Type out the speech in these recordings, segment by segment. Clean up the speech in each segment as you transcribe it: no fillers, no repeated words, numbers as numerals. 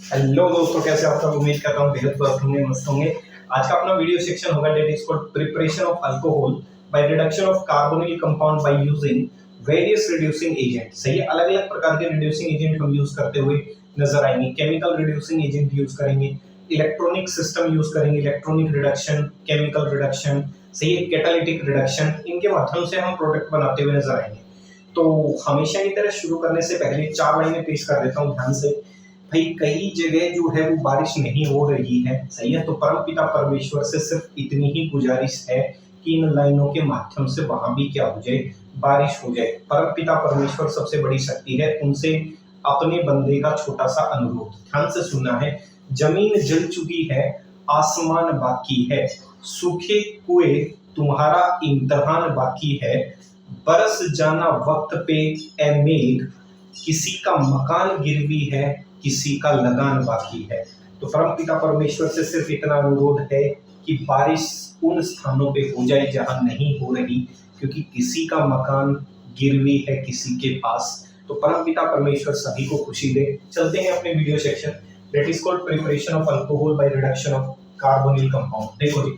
Hello दोस्तों, कैसे आप सब? उम्मीद करता हूँ बेहद स्वस्थ होंगे, मस्त होंगे। आज का अपना वीडियो सेक्शन होगा that is called preparation of alcohol by reduction of carbonyl compound by using various reducing agent. सही है, अलग अलग प्रकार के रिड्यूसिंग एजेंट हम यूज करते हुए नजर आएंगे। केमिकल रिड्यूसिंग एजेंट यूज करेंगे, इलेक्ट्रॉनिक सिस्टम यूज करेंगे, इलेक्ट्रॉनिक रिडक्शन, केमिकल रिडक्शन, सही है, कैटालिटिक रिडक्शन। इनके माध्यम से हम प्रोडक्ट बनाते हुए नजर आएंगे। तो हमेशा की तरह शुरू करने से पहले चार लाइनें पेश कर देता हूँ ध्यान से। भाई, कई जगह जो है वो बारिश नहीं हो रही है, सही है, तो परम पिता परमेश्वर से सिर्फ इतनी ही गुजारिश है कि इन लाइनों के माध्यम से वहां भी क्या हो जाए, बारिश हो जाए। परम पिता परमेश्वर सबसे बड़ी शक्ति है, उनसे अपने बंदे का छोटा सा अनुरोध ध्यान से सुनना है। जमीन जल चुकी है, आसमान बाकी है, सूखे कुएं तुम्हारा इम्तहान बाकी है, बरस जाना वक्त पे ए मेघ, किसी का मकान गिरवी है, किसी का लगान बाकी है। तो परम पिता परमेश्वर से सिर्फ इतना अनुरोध है कि बारिश उन स्थानों पे हो जाए जहां नहीं हो रही, क्योंकि किसी का मकान गिरवी है किसी के पास। तो परम पिता परमेश्वर सभी को खुशी दे। चलते हैं अपने video section, that is called preparation of alcohol by reduction of carbonyl compound. देखो जी,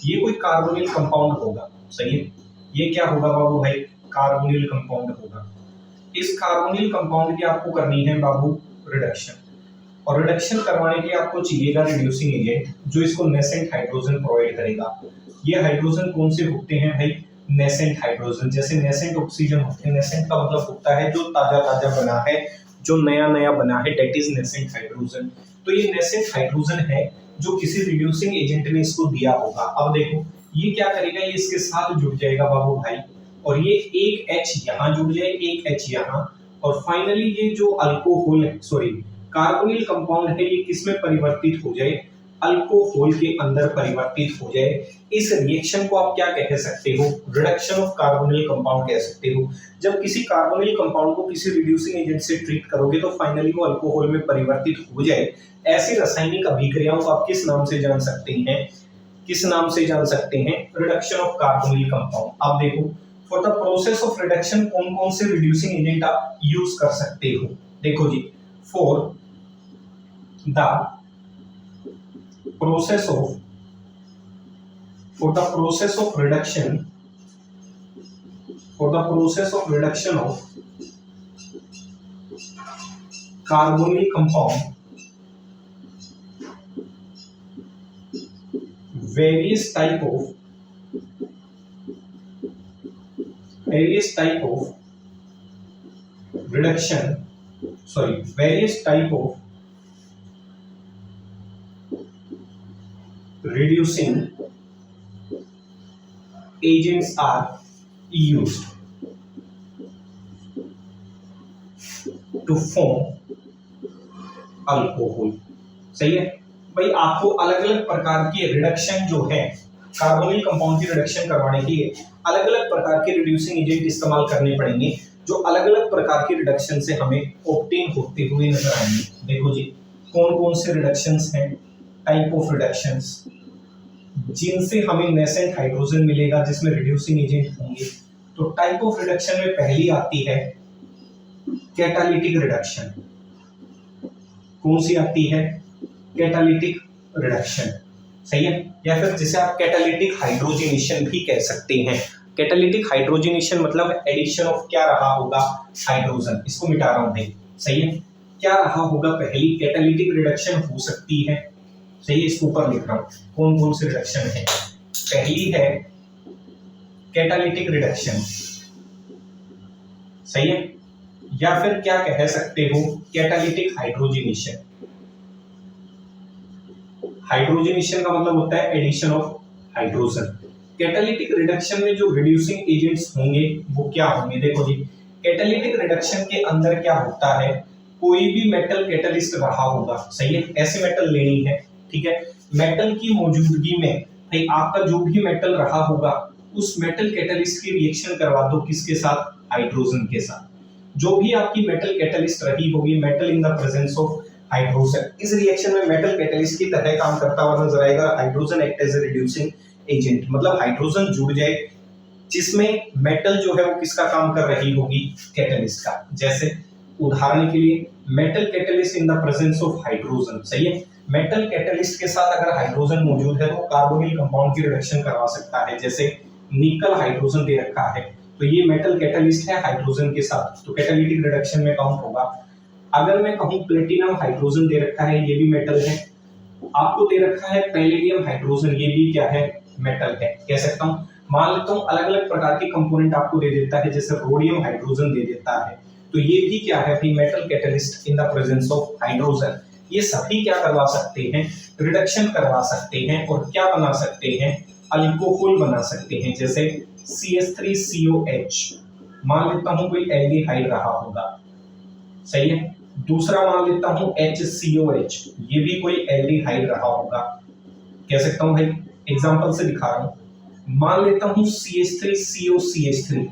ये कोई कार्बोनिल कंपाउंड होगा, सही है। ये क्या होगा बाबू भाई? कार्बोनिल कंपाउंड होगा। इस कार्बोनिल कंपाउंड की आपको करनी है बाबू रिडक्शन, और रिडक्शन करवाने के लिए आपको चाहिएगा रिड्यूसिंग एजेंट जो इसको नेसेंट हाइड्रोजन प्रोवाइड करेगा। ये हाइड्रोजन कौन से होते हैं भाई? Nascent hydrogen. जैसे नेसेंट ऑक्सीजन होते हैं, नेसेंट का मतलब होता है जो ताजा ताजा बना है, जो नया नया बना है, दैट इज नेसेंट हाइड्रोजन। तो ये नेसेंट हाइड्रोजन है जो किसी रिड्यूसिंग एजेंट ने इसको दिया होगा। अब देखो ये क्या करेगा, ये इसके साथ जुड़ जाएगा बाबू भाई, और ये एक H यहाँ जुड़ जाए, एक H यहाँ, और फाइनली ये जो अल्कोहल है, सॉरी कार्बोनिल कंपाउंड है, ये किसमें परिवर्तित हो जाए? अल्कोहल के अंदर परिवर्तित हो जाए। इस रिएक्शन को आप क्या कह सकते हो? रिडक्शन ऑफ कार्बोनिल कंपाउंड कह सकते हो। जब किसी कार्बोनिल कंपाउंड को किसी रिड्यूसिंग एजेंट से ट्रीट करोगे तो फाइनली वो अल्कोहल में परिवर्तित हो जाए। ऐसी रासायनिक अभिक्रियाओं को आप किस नाम से जान सकते हैं? किस नाम से जान सकते हैं? Reduction of carbonyl compound. अब देखो, for the process of reduction कौन कौन से रिड्यूसिंग एजेंट आप यूज कर सकते हो? देखो जी, for the process of for the process of reduction of carbonyl compound, various type of reduction, sorry, various type of reducing agents are used to form alcohol. सही है भाई, आपको अलग अलग प्रकार के रिडक्शन जो है, कार्बोनिल कंपाउंड की रिडक्शन करवाने के लिए अलग अलग प्रकार के रिड्यूसिंग एजेंट इस्तेमाल करने पड़ेंगे, जो अलग अलग प्रकार के रिडक्शन से हमें ऑब्टेन होते हुए नजर आएंगे। देखो जी, कौन कौन से रिडक्शंस हैं, टाइप ऑफ रिडक्शंस जिनसे हमें नेसेंट हाइड्रोजन मिलेगा जिसमें रिड्यूसिंग एजेंट होंगे। तो टाइप ऑफ रिडक्शन में पहली आती है कैटालिटिक रिडक्शन। कौन सी आती है? कैटालिटिक रिडक्शन, सही है, या फिर जिसे आप कैटालिटिक हाइड्रोजनेशन भी कह सकते हैं। कैटालिटिक हाइड्रोजनेशन मतलब एडिशन ऑफ क्या रहा होगा? हाइड्रोजन। इसको मिटा रहा हूं भाई, सही है, क्या रहा होगा? पहली कैटालिटिक रिडक्शन हो सकती है, सही है, इसको ऊपर लिख रहा हूं, कौन कौन से रिडक्शन है। पहली है कैटालिटिक रिडक्शन, सही है, या फिर क्या कह सकते हो? Catalytic hydrogenation. हाइड्रोजनेशन का मतलब होता है addition of hydrogen. Catalytic reduction में जो रिड्यूसिंग एजेंट्स होंगे वो क्या होंगे? देखो जी, कैटालिटिक रिडक्शन के अंदर क्या होता है, कोई भी मेटल कैटलिस्ट रहा होगा, सही है, ऐसे मेटल लेनी है, ठीक है। मेटल की मौजूदगी में भाई आपका जो भी मेटल रहा होगा उस मेटल कैटलिस्ट की रिएक्शन करवा दो, किसके साथ? हाइड्रोजन के साथ। जो भी आपकी मेटल कैटलिस्ट रही होगी, metal in the presence of hydrogen, इस रिएक्शन में मेटल कैटलिस्ट की तरह काम करता हुआ नजर आएगा। Hydrogen act as a reducing agent, मतलब हाइड्रोजन जुड़ जाए जिसमें मेटल जो है वो किसका काम कर रही होगी? कैटलिस्ट का। जैसे उदाहरण के लिए metal catalyst in the presence of hydrogen, सही है। मेटल कैटलिस्ट के साथ अगर हाइड्रोजन मौजूद है तो कार्बोनिल कंपाउंड की रिडक्शन करवा सकता है। जैसे निकल हाइड्रोजन दे रखा है तो ये मेटल कैटलिस्ट है हाइड्रोजन के साथ, तो कैटालिटिक रिडक्शन में काउंट होगा। अगर मैं कहूं प्लेटिनम हाइड्रोजन दे रखा है, ये भी मेटल है। आपको दे रखा है पैलेडियम हाइड्रोजन, ये भी क्या है, मेटल है। कह सकता हूं, मान लेता हूं अलग अलग प्रकार के कंपोनेंट आपको दे देता है, जैसे रोडियम हाइड्रोजन दे देता है, तो ये भी क्या है भाई, metal catalyst in the presence of hydrogen. ये सभी क्या करवा सकते हैं, रिडक्शन करवा सकते हैं और क्या बना सकते हैं, अल्कोहल बना सकते हैं। जैसे CH3COH, मान लेता हूं कोई एल्डिहाइड रहा होगा, सही है। दूसरा मान लेता हूं HCOH, ये भी कोई एल्डिहाइड रहा होगा। कह सकता हूं भाई, एग्जांपल से दिखा रहा हूं। मान लेता हूं CH3COCH3,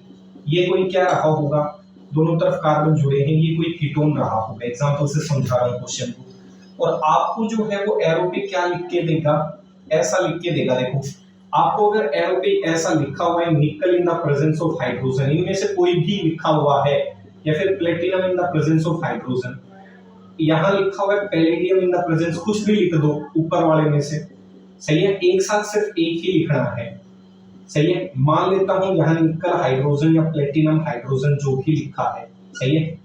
ये कोई क्या रहा होगा, दोनों तरफ कार्बन जुड़े हैं, ये कोई कीटोन रहा होगा। एग्जांपल से समझा रहा हूं क्वेश्चन को। और आपको जो है वो एरो पे क्या लिख के देगा, ऐसा लिख के देगा। देखो आपको अगर एरो पे ऐसा लिखा हुआ है निकल इन द प्रेजेंस ऑफ हाइड्रोजन, इनमें से कोई भी लिखा हुआ है, या फिर platinum in the presence of hydrogen, यहाँ लिखा हुआ है पैलेडियम इन द प्रेजेंस, कुछ भी लिख दो ऊपर वाले में से, सही है। एक साथ सिर्फ एक ही लिखना है, सही है। मान लेता हूं यहाँ निकल हाइड्रोजन या प्लेटिनम हाइड्रोजन जो भी लिखा है, सही है,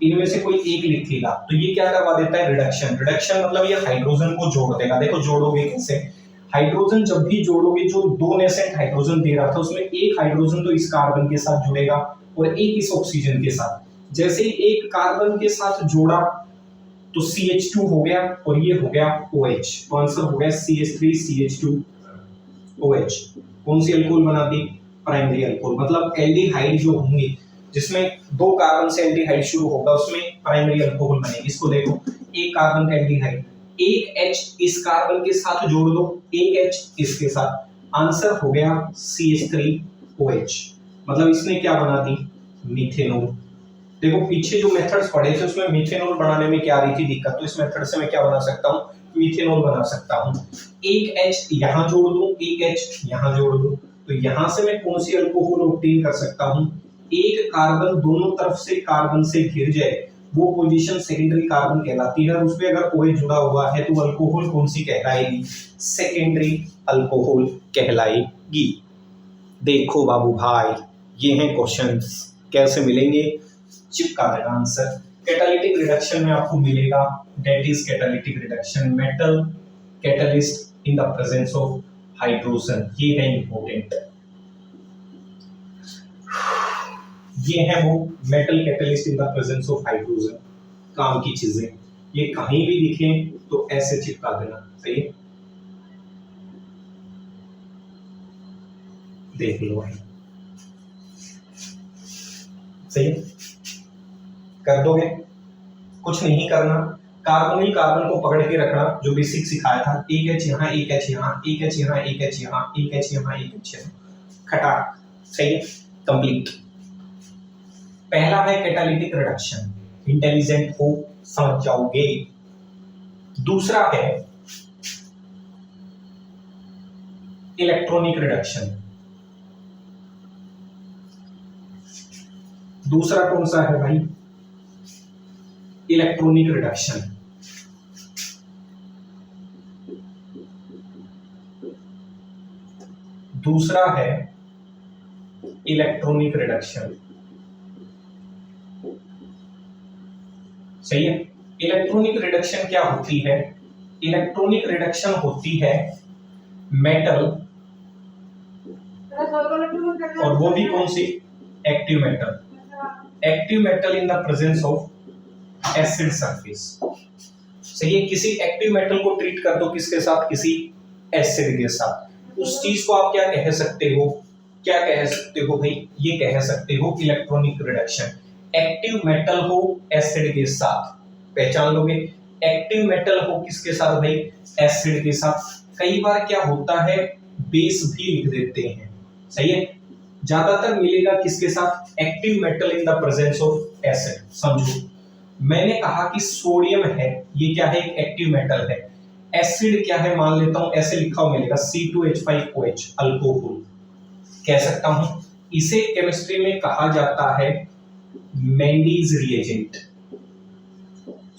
इनमें से कोई एक लिखेगा तो ये क्या करवा देता है, रिडक्शन। रिडक्शन मतलब ये हाइड्रोजन को जोड़ देगा। देखो जोड़ोगे कैसे, हाइड्रोजन जब भी जोड़ोगे, जो 2 नेसेंट हाइड्रोजन दे रहा था उसमें एक हाइड्रोजन तो इस कार्बन के साथ जुड़ेगा और एक इस ऑक्सीजन के साथ। जैसे ही एक कार्बन के साथ जोड़ा तो CH2 हो गया और ये हो गया OH, तो आंसर हो गया CH3CH2OH। कौन सी अल्कोहल बना दी, प्राइमरी अल्कोहल। मतलब एल्डिहाइड जो होंगे जिसमें 2 कार्बन से एल्डिहाइड शुरू होगा उसमें प्राइमरी अल्कोहल बनेगी। इसको देखो, एक कार्बन का एल्डिहाइड, एक H इस कार्बन के साथ जोड़ दो, एक H इसके साथ, आंसर हो गया CH3OH। मतलब इसने क्या बना दी, मीथेनॉल। देखो पीछे जो मेथड्स पढ़े थे उसमें मीथेनॉल बनाने में क्या आ रही थी दिक्कत, तो इस मेथड से मैं क्या बना सकता हूँ, मीथेनॉल बना सकता हूँ। एक H यहाँ जोड़ दूं, एक H यहाँ जोड़ दूं, तो यहाँ से मैं कौन सी अल्कोहल ऑब्टेन कर सकता हूँ, एक कार्बन दोनों तरफ से कार्बन से घिर जाए वो पोजीशन सेकेंडरी कार्बन कहलाती है। और उसमें अगर OH जुड़ा हुआ है तो अल्कोहल कौन सी कहलाएगी, सेकेंडरी अल्कोहल कहलाएगी। देखो बाबू भाई, ये हैं क्वेश्चंस, कैसे मिलेंगे, चिपका देना आंसर। कैटालिटिक रिडक्शन में आपको मिलेगा, that is catalytic reduction, metal catalyst in the presence of hydrogen. ये है इंपॉर्टेंट, ये है वो metal catalyst in the presence of hydrogen, काम की चीजें। ये कहीं भी दिखें तो ऐसे चिपका देना, सही है। देख लो भाई, सही है, कर दोगे, कुछ नहीं करना। कार्बोनिल कार्बन को पकड़ के रखना, जो बेसिक सिखाया था, एक H यहाँ, एक H यहाँ, एक H यहाँ, एक H यहाँ, एक H यहाँ, एक H यहाँ, खटाक, सही है, कंप्लीट। पहला है कैटालिटिक रिडक्शन, इंटेलिजेंट हो समझ जाओगे। दूसरा है इलेक्ट्रॉनिक रिडक्शन। दूसरा कौन सा है भाई, इलेक्ट्रॉनिक रिडक्शन। दूसरा है इलेक्ट्रॉनिक रिडक्शन, सही है। इलेक्ट्रॉनिक रिडक्शन क्या होती है, इलेक्ट्रॉनिक रिडक्शन होती है मेटल, और वो भी कौन सी, active metal, active metal in the presence of acid surface. सही है, किसी एक्टिव मेटल को ट्रीट कर दो किसके साथ, किसी एसिड के साथ, उस चीज को आप क्या कह सकते हो, क्या कह सकते हो भाई, ये कह सकते हो इलेक्ट्रॉनिक रिडक्शन। एक्टिव मेटल हो एसिड के साथ, पहचान लोगे, एक्टिव मेटल हो किसके साथ भाई, एसिड के साथ। कई बार क्या होता है, बेस भी लिख देते हैं, सही है। ज्यादातर मिलेगा किसके साथ, active metal in the presence of acid. समझो, मैंने कहा कि सोडियम है, ये क्या है, एक एक्टिव मेटल है। एसिड क्या है, मान लेता हूं ऐसे लिखा हुआ मिलेगा C2H5OH, अल्कोहल कह सकता हूं। इसे केमिस्ट्री में कहा जाता है मेंडीज रिएजेंट,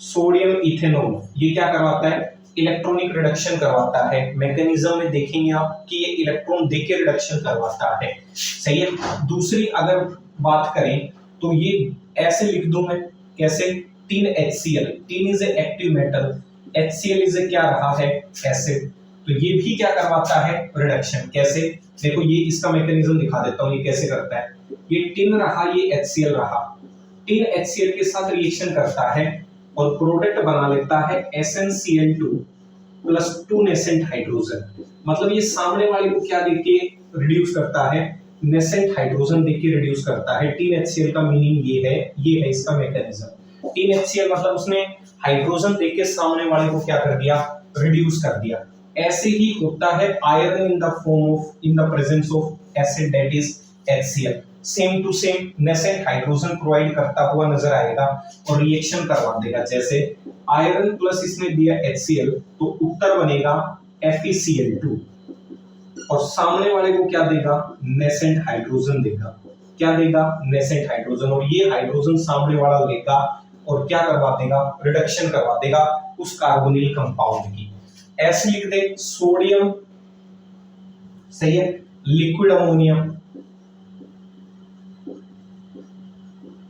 सोडियम इथेनॉल ये क्या करवाता है, इलेक्ट्रॉनिक रिडक्शन करवाता है। मैकेनिज्म में देखेंगे आप कि ये इलेक्ट्रॉन देके रिडक्शन करवाता है, सही है। दूसरी अगर बात करें तो ये ऐसे लिख दूं मैं, कैसे, tin HCl, tin is a active metal, HCl is a क्या रहा है, एसिड, तो ये भी क्या करवाता है, रिडक्शन। कैसे, देखो ये इसका मैकेनिज्म दिखा देता हूं, ये कैसे करता है। ये टिन रहा, ये HCl रहा, टिन HCl के साथ रिएक्शन करता है और प्रोडक्ट बना लेता है SnCl2 प्लस 2 नेसेंट हाइड्रोजन। मतलब ये सामने वाले को क्या देके रिड्यूस करता है, नेसेंट हाइड्रोजन देके रिड्यूस करता है। टिन HCl का मीनिंग ये है इसका मैकेनिज्म। टिन HCl मतलब उसने हाइड्रोजन देके सामने वाले को क्या कर दिया, रिड्यूस कर दिया। ऐसे ही होता है iron in the form of, in the presence of acid that is HCl, same to same nascent hydrogen provide करता हुआ नजर आएगा और रिएक्शन करवा देगा। जैसे आयरन प्लस इसने दिया HCl तो उत्तर बनेगा FeCl2 और सामने वाले को क्या देगा, नेसेंट हाइड्रोजन देगा। क्या देगा, नेसेंट हाइड्रोजन, और ये हाइड्रोजन सामने वाला लेगा और क्या करवा देगा, रिडक्शन करवा देगा उस कार्बोनिल कंपाउंड की। ऐसे लिख दे, सोडियम, सही है, लिक्विड अमोनियम,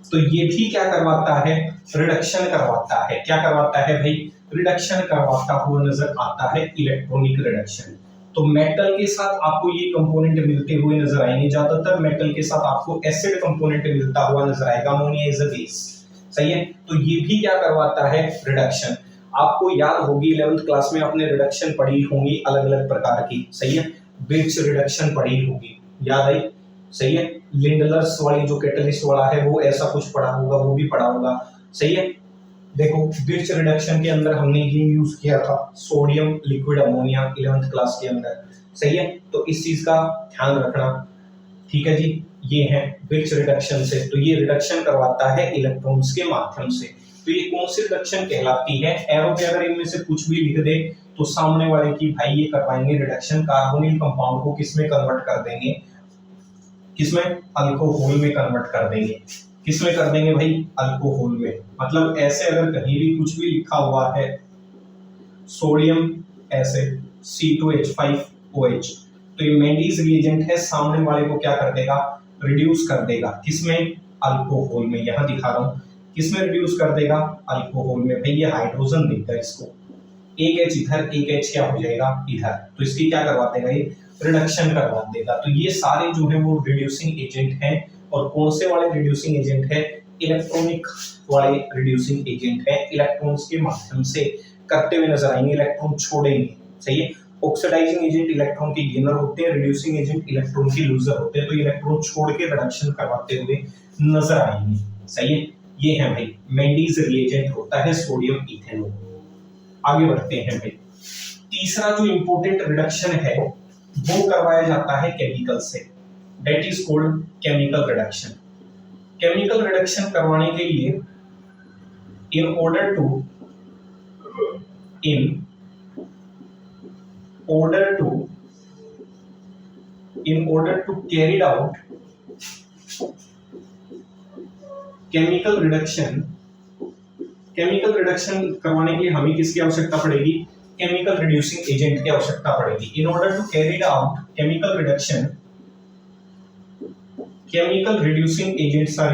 तो ये भी क्या करवाता है, रिडक्शन करवाता है। क्या करवाता है भाई, रिडक्शन करवाता हुआ नजर आता है, इलेक्ट्रॉनिक रिडक्शन। तो मेटल के साथ आपको ये कंपोनेंट मिलते हुए नजर आएंगे, ज्यादातर मेटल के साथ आपको एसिड कंपोनेंट मिलता हुआ नजर आएगा, अमोनिया इज अ बेस, सही है। तो ये भी क्या करवाता है, रिडक्शन। आपको याद होगी 11th क्लास में आपने रिडक्शन पढ़ी होंगी अलग अलग प्रकार की, सही है। ब्रिज रिडक्शन पढ़ी होगी, याद आई, सही है। लिंडलर्स वाली जो कैटलिस्ट वाला है वो ऐसा कुछ पढ़ा होगा, वो भी पढ़ा होगा, सही है। देखो ब्रिज रिडक्शन के अंदर हमने ये यूज किया था, sodium liquid ammonia 11th class के अंदर, सही है। तो इस चीज का ध्यान रखना, ठीक है जी। ये है ब्रिज रिडक्शन से, तो ये रिडक्शन करवाता है इलेक्ट्रॉन्स के माध्यम से। तो ये कौन सी रिडक्शन कहलाती है, एरो पे अगर इनमें से कुछ भी लिख दे तो सामने वाले की भाई ये करवाएंगे रिडक्शन, कार्बोनिल कंपाउंड को किसमें कन्वर्ट कर देंगे, किसमें, अल्कोहल में कन्वर्ट कर देंगे। किसमें कर देंगे भाई, अल्कोहल में। मतलब ऐसे अगर कहीं भी कुछ भी लिखा हुआ है सोडियम एसिड C2H5OH, तो ये मेंडीज रिएजेंट है, सामने वाले को क्या कर देगा, रिड्यूस कर देगा। किसमें, अल्कोहल में। यहां दिखा रहा हूं किसमें रिड्यूस कर देगा, अल्कोहल में। भाई ये हाइड्रोजन देगा इसको, एक H इधर, एक H क्या हो जाएगा इधर, तो इसकी क्या करवा देगा, ये रिडक्शन करवा देगा। तो ये सारे जो है वो रिड्यूसिंग एजेंट हैं। और कौन से वाले रिड्यूसिंग एजेंट है, इलेक्ट्रॉनिक वाले रिड्यूसिंग एजेंट है। इलेक्ट्रॉन्स के माध्यम से करते हुए नजर आएंगे, इलेक्ट्रॉन छोड़ेंगे, सही है। ऑक्सीडाइजिंग एजेंट इलेक्ट्रॉन के गेनर होते हैं, रिड्यूसिंग एजेंट इलेक्ट्रॉन के लूजर होते हैं। तो इलेक्ट्रॉन छोड़ के रिडक्शन करवाते हुए नजर आएंगे, सही है। ये है भाई मेंडीज रिएजेंट होता है सोडियम इथेनॉल। आगे बढ़ते हैं भाई, तीसरा जो इंपॉर्टेंट रिडक्शन है वो करवाया जाता है केमिकल से, that is called chemical reduction. Chemical reduction करवाने के लिए in order to carried out chemical reduction करवाने के लिए हमें किसकी आवश्यकता पड़ेगी, केमिकल रिड्यूसिंग एजेंट की आवश्यकता पड़ेगी। In order to carry out chemical reduction, chemical reducing agents are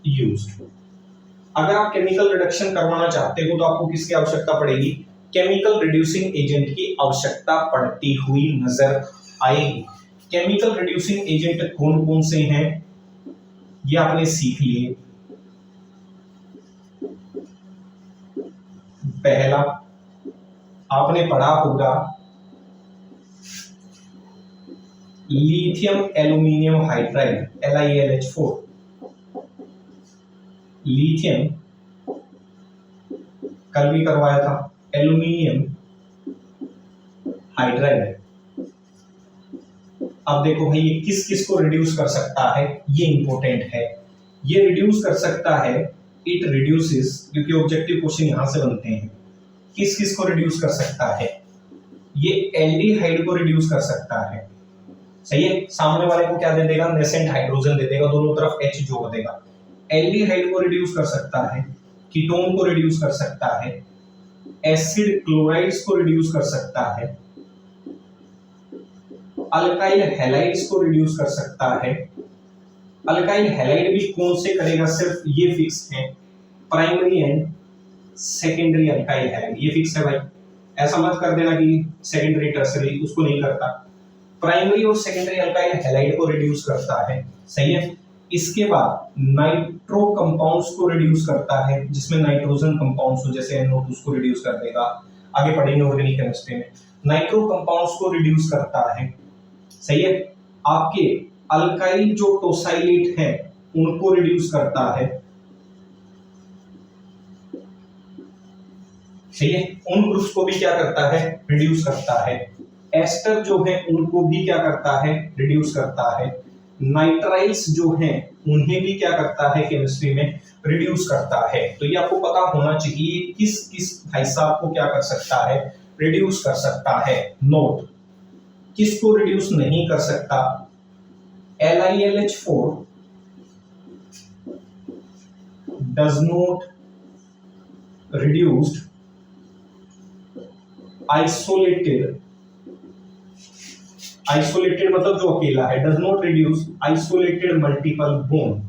used. अगर आप केमिकल रिडक्शन करवाना चाहते हो तो आपको किसकी आवश्यकता पड़ेगी, केमिकल रिड्यूसिंग एजेंट की आवश्यकता पड़ती हुई नजर आएगी। केमिकल रिड्यूसिंग एजेंट कौन कौन से हैं ये आपने सीख लिए। पहला आपने पढ़ा होगा lithium aluminium hydride LiAlH4, lithium कल भी करवाया था, एल्यूमिनियम हाइड्राइड। अब देखो भाई ये किस किस को रिड्यूस कर सकता है, ये इंपॉर्टेंट है। ये रिड्यूस कर सकता है, इट रिड्यूसेस, क्योंकि ऑब्जेक्टिव क्वेश्चन यहां से बनते हैं। किस किस को रिड्यूस कर सकता है, ये एल्डिहाइड को रिड्यूस कर सकता है, सही है। सामने वाले को क्या दे देगा, नेसेंट हाइड्रोजन दे देगा, दोनों तरफ H जोड़ देगा। एल्डिहाइड को रिड्यूस कर सकता है, कीटोन को रिड्यूस कर सकता है, एसिड क्लोराइड्स को रिड्यूस कर सकता है, अल्काइल हैलाइड्स को रिड्यूस कर सकता है। अल्काइल हैलाइड भी कौन से करेगा, सिर्फ ये फिक्स है, primary and secondary alkyl halide, ये फिक्स है भाई। ऐसा मत कर देना कि सेकेंडरी टर्सरी, उसको नहीं करता। प्राइमरी और सेकेंडरी अल्काइल हैलाइड को रिड्यूस करता है, सही है। इसके बाद नाइट्रो कंपाउंड्स को रिड्यूस करता है, जिसमें नाइट्रोजन कंपाउंड्स हो जैसे NO2 उसको रिड्यूस कर देगा, आगे पढ़ेंगे ऑर्गेनिक केमिस्ट्री में। नाइट्रो कंपाउंड्स को रिड्यूस करता है, सही है। आपके अल्काइल जो टोसाइलेट हैं उनको रिड्यूस करता है, सही है। उन ग्रुप्स को भी क्या करता है, रिड्यूस करता है। एस्टर जो है उनको भी क्या करता है, रिड्यूस करता है। नाइट्राइल्स जो हैं उन्हें भी क्या करता है, केमिस्ट्री में रिड्यूस करता है। तो ये आपको पता होना चाहिए किस किस भाई साहब को क्या कर सकता है, रिड्यूस कर सकता है। नोट, किसको रिड्यूस नहीं कर सकता, LiLH4 does not reduced isolated मतलब जो अकेला है, does not reduce isolated multiple bond,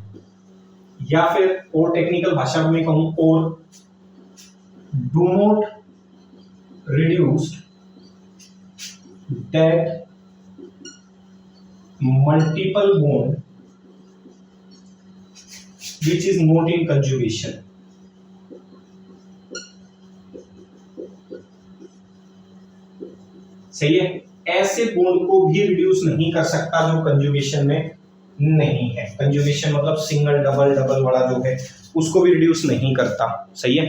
या फिर और टेक्निकल भाषा में कहूं, और do not reduce that multiple bond which is not in conjugation. सही है। ऐसे बॉन्ड को भी रिड्यूस नहीं कर सकता जो कंजुगेशन में नहीं है। कंजुगेशन मतलब सिंगल डबल डबल वाला जो है उसको भी रिड्यूस नहीं करता, सही है।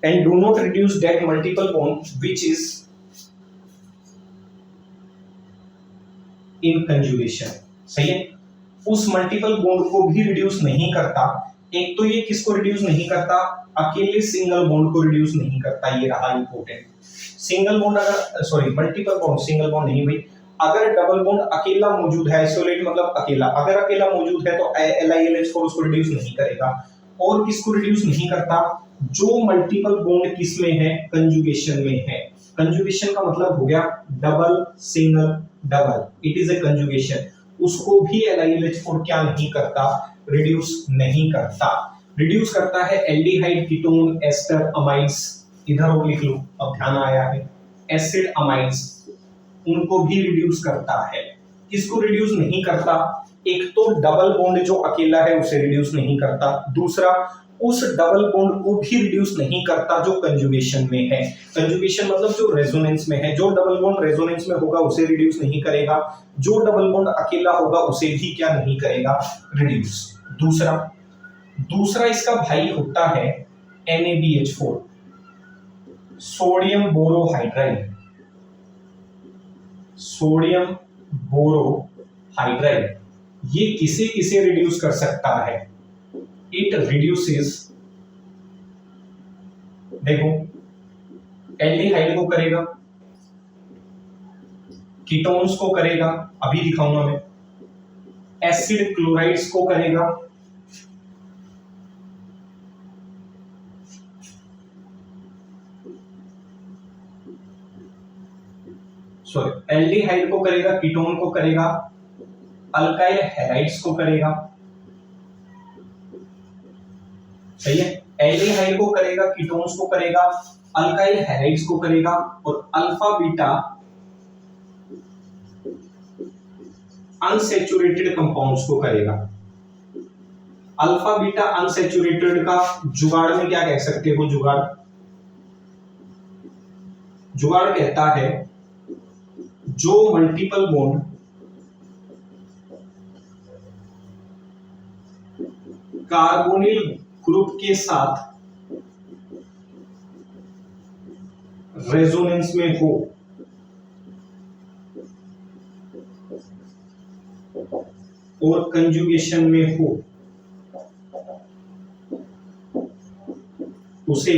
And do not reduce that multiple bond which is in conjugation, सही है। उस मल्टीपल बॉन्ड को भी रिड्यूस नहीं करता। एक तो ये किसको रिड्यूस नहीं करता, अकेले सिंगल बॉन्ड को रिड्यूस नहीं करता, ये रहा इंपॉर्टेंट। सिंगल बॉन्ड अगर sorry multiple bond, single bond नहीं भाई, अगर डबल बॉन्ड अकेला मौजूद है, आइसोलेट मतलब अकेला, अगर अकेला मौजूद है तो LiLH4 उसको रिड्यूस नहीं करेगा। और किसको रिड्यूस नहीं करता, जो मल्टीपल बॉन्ड किस में है, कंजुगेशन में है। कंजुगेशन का मतलब हो गया double single double, it is a conjugation. उसको भी LiLH4 क्या नहीं करता, रिड्यूस नहीं करता। रिड्यूस करता है एल्डिहाइड, कीटोन, एस्टर, अमाइड्स, इधर और लिख लो, अब ध्यान आया है। एसिड, अमाइड्स, उनको भी रिड्यूस करता है। किसको रिड्यूस नहीं करता, एक तो डबल बॉन्ड जो अकेला है उसे रिड्यूस नहीं करता, दूसरा उस डबल बॉन्ड को भी रिड्यूस नहीं करता जो कंजुगेशन में है। कंजुगेशन मतलब जो रेजोनेंस में है, जो डबल बॉन्ड रेजोनेंस में होगा उसे रिड्यूस नहीं करेगा, जो डबल बॉन्ड अकेला होगा उसे भी क्या नहीं करेगा, रिड्यूस। दूसरा इसका भाई होता है NaBH4, sodium borohydride. Sodium borohydride ये किसे किसे रिड्यूस कर सकता है, इट रिड्यूसेस, देखो एल्डिहाइड को करेगा, कीटोन्स को करेगा, अभी दिखाऊंगा मैं, एसिड क्लोराइड्स को करेगा, सॉरी एल्डिहाइड को करेगा, कीटोन को करेगा, अल्काइल हैलाइड्स को करेगा, सही है। एल्डिहाइड को करेगा, कीटोन्स को करेगा, अल्काइल हैलाइड्स को करेगा, और अल्फा बीटा अनसैचुरेटेड कंपाउंड्स को करेगा। अल्फा बीटा अनसैचुरेटेड का जुगाड़ में क्या कह सकते हो, जुगाड़ कहता है जो मल्टीपल बॉन्ड कार्बोनिल ग्रुप के साथ रेजोनेंस में हो और कंजुगेशन में हो उसे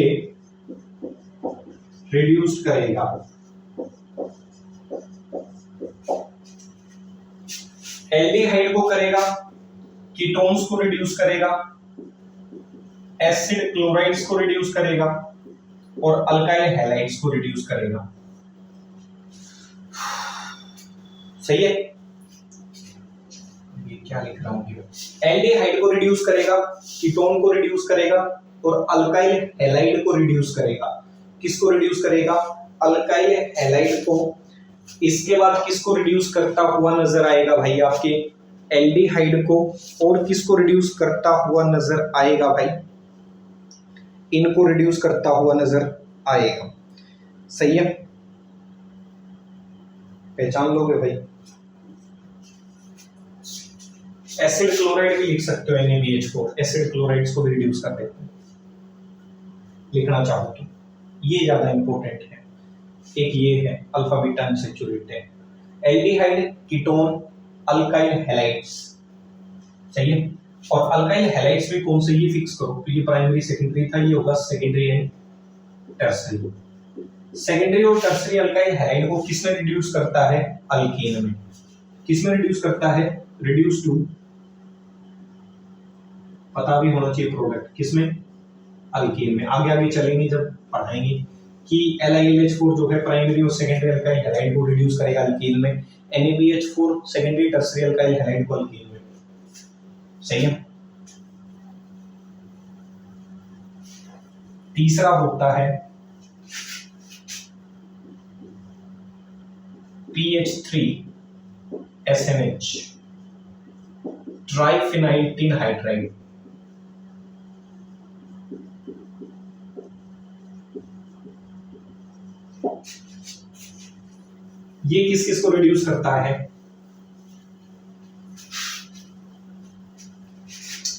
रिड्यूस करेगा। एल्डिहाइड को करेगा, कीटोन्स को रिड्यूस करेगा, एसिड क्लोराइड्स को रिड्यूस करेगा और अल्काइल हैलाइड्स को रिड्यूस करेगा। सही है? ये क्या लिख रहा हूं? एल्डिहाइड को रिड्यूस करेगा, कीटोन को रिड्यूस करेगा और अल्काइल हैलाइड को रिड्यूस करेगा। किसको रिड्यूस करेगा? अल्काइल हैलाइड को। इसके बाद किसको रिड्यूस करता हुआ नजर आएगा भाई? आपके एल्डिहाइड को। और किसको रिड्यूस करता हुआ नजर आएगा भाई? इनको रिड्यूस करता हुआ नजर आएगा। सही है? पहचान लोगे भाई? एसिड क्लोराइड भी लिख सकते हो, NaBH को। एसिड क्लोराइड्स को भी रिड्यूस कर देते हैं, लिखना चाहो तो। ये ज्यादा इंपॉर्टेंट है। एक ये है अल्फा बीटा अनसैचुरेटेड है, एल्डिहाइड, कीटोन, अल्काइल हैलाइड्स। सही है? और अल्काइल हैलाइड्स भी कौन से, ये फिक्स करो। तो ये प्राइमरी सेकेंडरी था, ये होगा सेकेंडरी एंड टर्सरी। सेकेंडरी और टर्सरी अल्काइल हैलाइड को किसमें रिड्यूस करता है? अल्केन में। किसमें रिड्यूस करता है? रिड्यूस टू, पता भी होना चाहिए प्रोडक्ट, किसमें? अल्केन में। आगे आगे चलेंगे जब पढ़ाएंगे कि LiLH4 जो है प्राइमरी और सेकेंडरी अल्काइल हैलाइड को रिड्यूस करेगा अल्केन में, NaBH4 secondary tertiary alkyl halide को अल्केन में। सही है? तीसरा होता है PH3SNH, ट्राइफिनाइल टिन हाइड्राइड। ये किस किस को रिड्यूस करता है?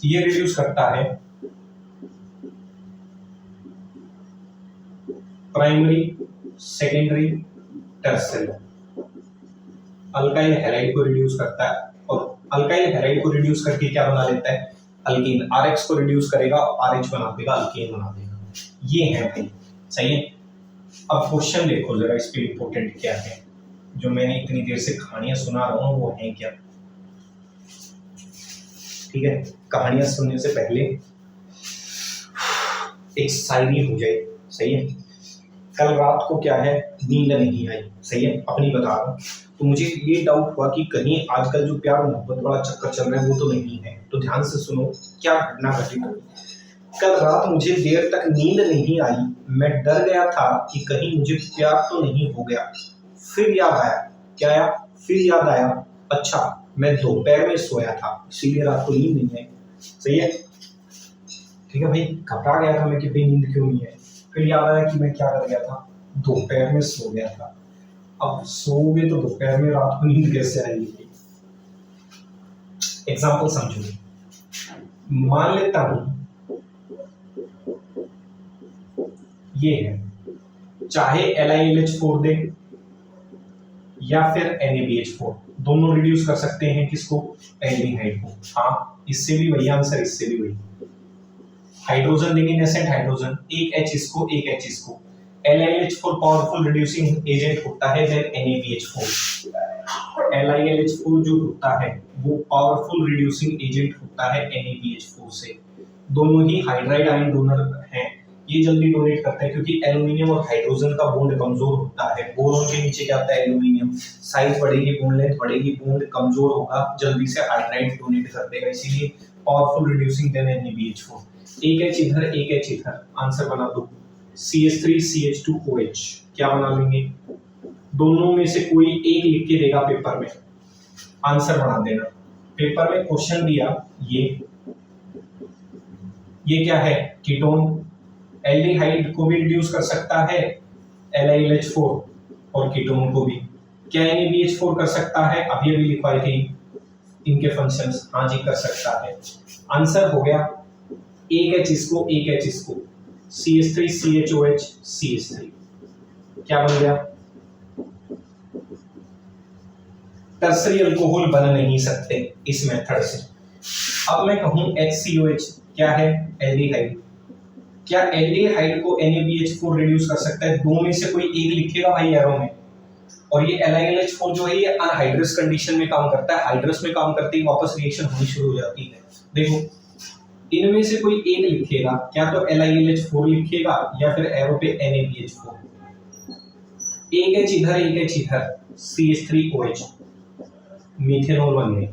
ये रिड्यूस करता है primary, secondary, tertiary. Alkyl halide को रिड्यूस करता है और अल्काइल हैलाइड को रिड्यूस करके क्या बना लेता है? अल्कीन। RH को रिड्यूस करेगा और RH बना देगा, अल्केन बना देगा। ये है भाई। सही है? अब क्वेश्चन देखो जरा, इस पे इंपॉर्टेंट क्या है जो मैंने इतनी देर से कहानियां सुना रहा हूं, वो है क्या? ठीक है, कहानियां सुनने से पहले एक शायरी हो जाए। सही है? कल रात को क्या है, नींद नहीं आई। सही है? अपनी बता रहा हूँ। तो मुझे ये डाउट हुआ कि कहीं आजकल जो प्यार मोहब्बत वाला चक्कर चल रहा है वो तो नहीं है। तो ध्यान से सुनो क्या घटना घटी। कल रात मुझे देर तक नींद नहीं आई, मैं डर गया था कि कहीं मुझे प्यार तो नहीं हो गया। फिर याद आया, क्या आया? फिर याद आया, अच्छा मैं दोपहर में सोया था इसीलिए रात को नींद नहीं आई। सही है? ठीक है भाई, घबरा गया था मैं कि भाई नींद क्यों नहीं आई। फिर याद आया कि मैं क्या कर गया था, दोपहर में सो गया था। अब सोओगे तो दोपहर में रात को नींद कैसे आएगी? एग्जाम्पल समझो। मान लेता हूं ये है, चाहे LiLH4 दे या फिर NaBH4, दोनों रिड्यूस कर सकते हैं किसको? एल्डिहाइड को। हाँ, इससे भी वही आंसर, इससे भी वही। हाइड्रोजन देंगे, नेसेंट हाइड्रोजन, एक H इसको, एक H इसको। LiLH4 पावरफुल रिड्यूसिंग एजेंट होता है देन NaBH4। LiLH4 जो होता है वो पावरफुल रिड्यूसिंग एजेंट होता है NaBH4 से। दोनों ही हाइड्राइड आयन डोनर हैं। ये जल्दी डोनेट करता है क्योंकि एल्यूमिनियम और हाइड्रोजन का बॉन्ड कमजोर होता है। बोरोन के नीचे क्या होता है? एल्यूमिनियम। साइज बढ़ेगी, बॉन्ड लेंथ बढ़ेगी, बॉन्ड कमजोर होगा, जल्दी से हाइड्राइड डोनेट कर देगा, इसीलिए पावरफुल रिड्यूसिंग देन NaBH4। एक H इधर, एक H इधर, आंसर बना दो CH3CH2OH। क्या बना लेंगे? दोनों में से कोई एक लिख के देगा पेपर में, आंसर बना देना। पेपर में क्वेश्चन दिया, ये क्या है? कीटोन। एल्डिहाइड को भी रिड्यूस कर सकता है LiLH4 और कीटोन को भी। क्या NaBH4 कर सकता है? अभी अभी लिखवाई थी इनके फंक्शंस। हाँ जी, कर सकता है। आंसर हो गया एक H इसको, एक H इसको, CH3CHOH CH3। क्या बन गया? टर्सरी अल्कोहल बन नहीं सकते इस मेथड से। अब मैं कहूं HCOH क्या है? एल्डिहाइड। क्या एल्डिहाइड को NaBH4 रिड्यूस कर सकता है? दो में से कोई एक लिखेगा भाई एरो में। और ये LiLH4 जो है ये अनहाइड्रस कंडीशन में काम करता है, हाइड्रस में काम करते ही वापस रिएक्शन होनी शुरू हो जाती है। देखो इनमें से कोई एक लिखेगा, क्या तो LiLH4 लिखेगा या फिर एरो पे NaBH4, एक H इधर एक H इधर, CH3OH मीथेनॉल बन गए।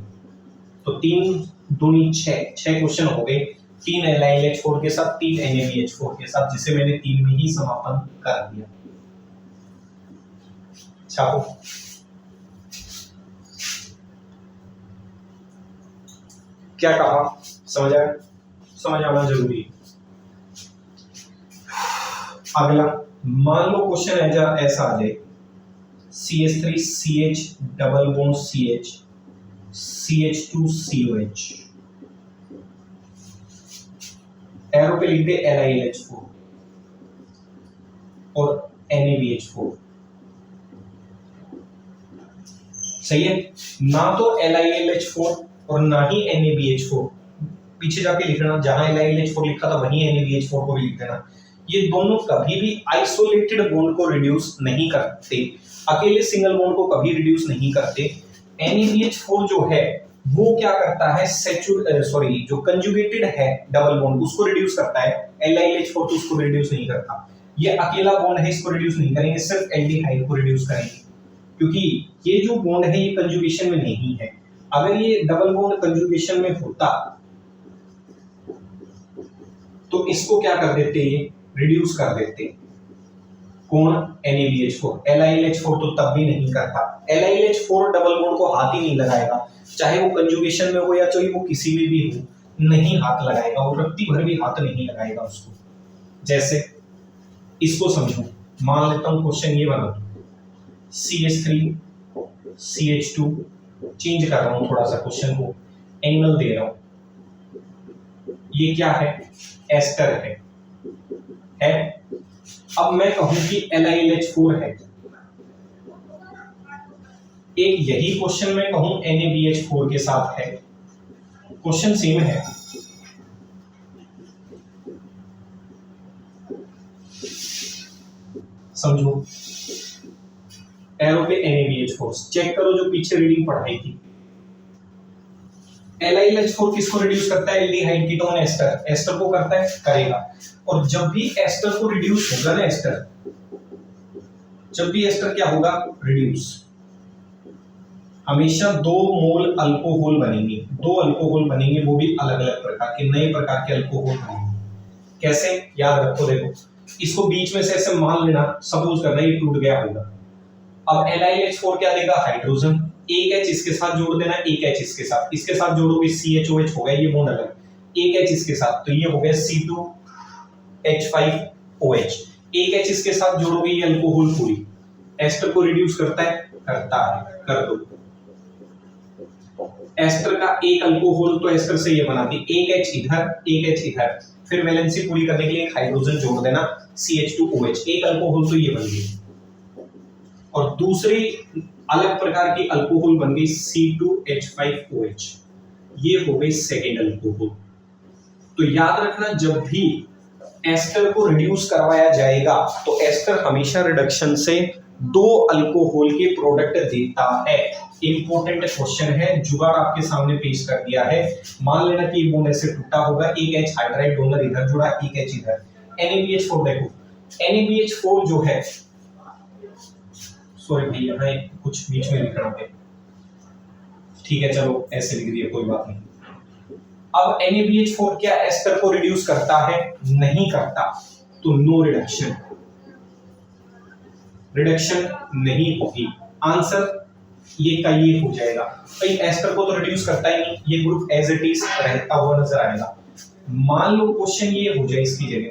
तो 3 दूनी 6 क्वेश्चन हो गए, 3 LiLH4 के साथ 3 NaBH4 के साथ, जिसे मैंने 3 में ही समापन कर दिया। छापो। क्या कहा, समझ आया? समझ आना जरूरी है। अगला मान लो क्वेश्चन ऐसा आ जाए, CH3CH double bond CH CH2COH, arrow पे लिख दे LiLH4 और NaBH4। सही है ना? तो LiLH4 और ना ही NaBH4, पीछे जाके लिखना, जहां LiLH4 लिखा था वहीं NaBH4 को भी लिख देना। ये दोनों कभी भी आइसोलेटेड बॉन्ड को रिड्यूस नहीं करते, अकेले सिंगल बॉन्ड को कभी रिड्यूस नहीं करते। NaBH4 जो है वो क्या करता है, जो कंजुगेटेड है डबल बॉन्ड उसको रिड्यूस करता है, LiLH4 तो उसको रिड्यूस नहीं करता। ये अकेला बॉन्ड है, इसको रिड्यूस नहीं करेंगे, सिर्फ एल्डिहाइड को रिड्यूस करेंगे, क्योंकि ये जो बॉन्ड है ये कंजुगेशन में नहीं है। अगर ये डबल बॉन्ड कंजुगेशन में होता तो इसको क्या कर देते, ये रिड्यूस कर देते। कौन? NaBH4। LiLH4 तो तब भी नहीं करता। LiLH4 डबल बॉन्ड को हाथ ही नहीं लगाएगा, चाहे वो कंजुगेशन में हो या चाहे वो किसी में भी हो, नहीं हाथ लगाएगा, और रत्ती भर भी हाथ नहीं लगाएगा उसको। जैसे इसको समझो, मान लेता हूं क्वेश्चन ये बना, CH3 CH2, चेंज कर रहा हूं थोड़ा सा क्वेश्चन को, एंगल दे रहा हूं, ये क्या है, एस्टर है। अब मैं कहूं कि LiLH4 है, एक यही क्वेश्चन मैं कहूं NaBH4 के साथ है, क्वेश्चन सेम है। समझो, एरो पे NaBH4, चेक करो जो पीछे रीडिंग पढ़ाई थी। LiLH4 किसको रिड्यूस करता है, एल्डिहाइड कीटोन एस्टर, एस्टर को करता है, करेगा। और जब भी एस्टर को रिड्यूस होगा ना, जब भी एस्टर क्या होगा, रिड्यूस, हमेशा 2 मोल अल्कोहल बनेंगे, 2 अल्कोहल बनेंगे, वो भी अलग अलग प्रकार के, नए प्रकार के अल्कोहल बनेंगे। कैसे, याद रखो, देखो इसको बीच में से ऐसे मान लेना, सपोज करना ये टूट गया होगा। अब LiLH4 क्या देगा, हाइड्रोजन, एक H इसके साथ जोड़ देना, एक H इसके साथ जोड़ोगे CHOH हो गया, ये बॉन्ड अलग, एक H इसके साथ, तो ये हो गया C2H5OH, एक H इसके साथ जोड़ोगे ये अल्कोहल पूरी, एस्टर को रिड्यूस करता है, कर दो। एस्टर का एक अल्कोहल तो एस्टर से ये बनाती, एक H इधर एक H इधर, फिर वैलेंसी पूरी करने के लिए एक हाइड्रोजन जोड़ देना, CH2OH, एक अल्कोहल तो ये बन गई, और दूसरी अलग प्रकार की अल्कोहल बन गई C2H5OH, ये हो गई सेकेंड अल्कोहल। तो याद रखना, जब भी एस्टर को रिड्यूस करवाया जाएगा तो एस्टर हमेशा रिडक्शन से 2 अल्कोहल के प्रोडक्ट देता है। इंपॉर्टेंट क्वेश्चन है, जुगाड़ आपके सामने पेश कर दिया है। मान लेना कि बॉन्ड ऐसे टूटा होगा, एक H हाइड्राइड डोनर इधर जुड़ा, एक H इधर, NaBH4 देखो, NaBH4 जो है, सॉरी भाई यहाँ कुछ बीच में लिखना है, ठीक है चलो ऐसे लिख दिया, कोई बात नहीं। अब NaBH4 क्या एस्टर को रिड्यूस करता है, नहीं करता, तो नो रिडक्शन, नहीं होगी। आंसर ये का ये हो जाएगा, भाई एस्टर को तो रिड्यूस करता ही नहीं, ये ग्रुप एज इट इज रहता हुआ नजर आएगा। मान लो क्वेश्चन ये हो जाए इसकी जगह,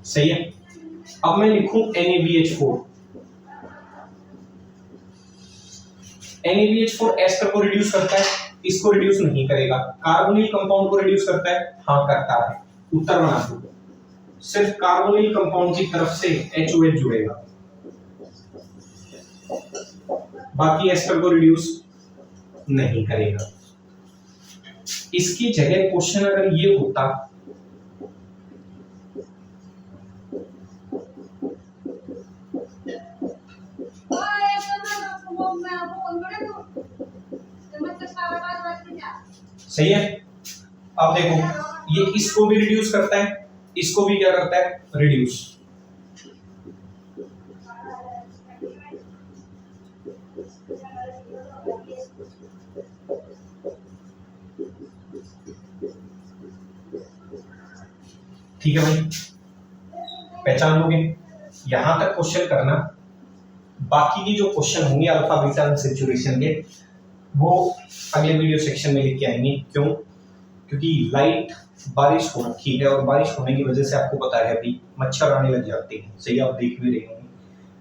सही है। अब मैं लिखूं NaBH4, NaBH4 एस्टर को रिड्यूस करता है, इसको रिड्यूस नहीं करेगा। कार्बोनिल कंपाउंड को रिड्यूस करता है, हाँ करता है। उत्तर बना दो, सिर्फ कार्बोनिल कंपाउंड की तरफ से HOH जुड़ेगा, बाकी एस्टर को रिड्यूस नहीं करेगा। इसकी जगह क्वेश्चन अगर ये होता सही है। अब देखो ये इसको भी रिड्यूस करता है, इसको भी क्या करता है, रिड्यूस। ठीक है भाई, पहचान लोगे। यहां तक क्वेश्चन करना, बाकी की जो क्वेश्चन होंगे अल्फा बीटा एंड सैचुरेशन के वो अगले वीडियो सेक्शन में लेके आएंगे। क्यों? क्योंकि लाइट बारिश हो रखी है और बारिश होने की वजह से आपको पता है अभी मच्छर आने लग जाते हैं, सही आप देख भी रहे होंगे।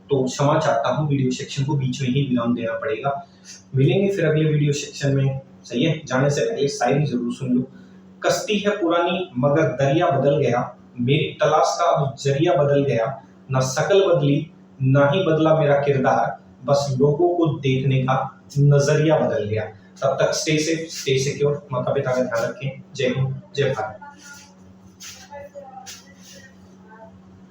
तो क्षमा चाहता हूँ, वीडियो सेक्शन को बीच में ही विराम देना पड़ेगा। मिलेंगे फिर अगले वीडियो सेक्शन में, सही है। जाने से पहले शायरी जरूर सुन लो। कश्ती है पुरानी मगर दरिया बदल गया, मेरी तलाश का अब जरिया बदल गया, न शक्ल बदली ना ही बदला मेरा किरदार, बस लोगों को देखने का नजरिया बदल गया। तब तक स्टे सेफ, स्टे सिक्योर, माता पिता का ध्यान रखें। जय हिंद, जय भारत।